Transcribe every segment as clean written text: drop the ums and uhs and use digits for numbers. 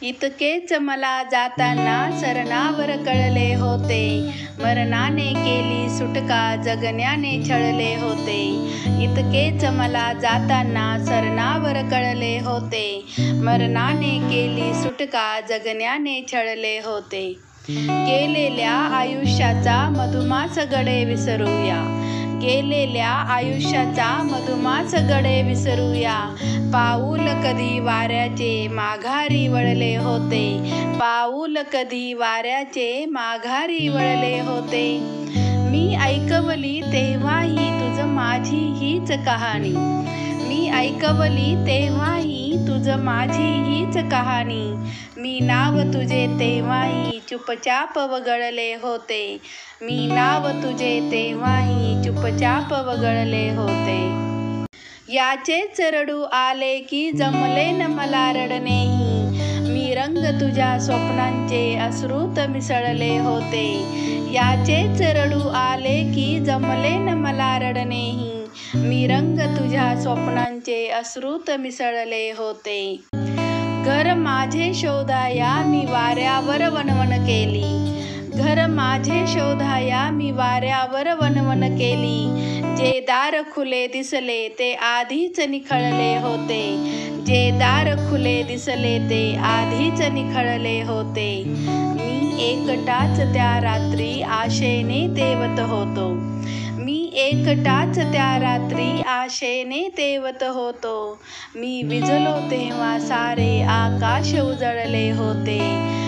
इतकेच मला जाताना सरणावर कळले होते, मरणाने केली सुटका जगण्याने छळले होते. इतकेच मला जाताना सरणावर कळले होते, मरणाने केली सुटका जगण्याने छळले होते. गेलेल्या आयुष्याचा मधुमास गडे विसरूया, गेलेल्या आयुष्याचा मधुमास गडे विसरूया. पाऊल कधी वाऱ्याचे माघारी वळले होते, पाऊल कधी वाऱ्याचे माघारी वळले होते. मी ऐकवली तेव्हाही तुझ माझी हीच कहाणी, मी ऐकवली तेव्हाही तुझ माझी हीच कहाणी. मी नाव तुझे तेव्हाही चुपचाप वगळले होते, मी नाव तुझे तेव्हाही चुपचाप वगळले होते. याचेच रडू आले की जमले न मला रडणेही, मी रंग तुझ्या स्वप्नांचे अश्रूत मिसळले होते. याचेच रडू आले की जमले न मला रडणेही, मी रंग तुझ्या स्वप्नांचे अश्रूत मिसळले होते. घर माझे शोधाया मी वाऱ्यावर वणवण केली, घर माझे शोधाया मी वाऱ्यावर वणवण केली. जे दार खुले दिसले ते आधीच निखळले होते, जे दार खुले दिसले ते आधीच निखळले होते. मी एकटाच त्या रात्री आशेने तेवत होतो, मी एकटाच त्या रात्री आशेने तेवत होतो. मी विझलो तेव्हा सारे आकाश उजळले होते,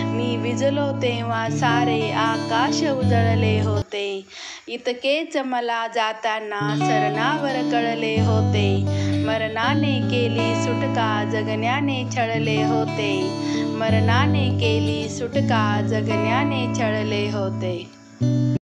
मी विझलो तेव्हा सारे आकाश उजळले होते. इतकेच मला जाताना सरणावर कळले होते, मरणाने केली सुटका जगण्याने छळले होते, मरणाने केली सुटका जगण्याने छळले होते.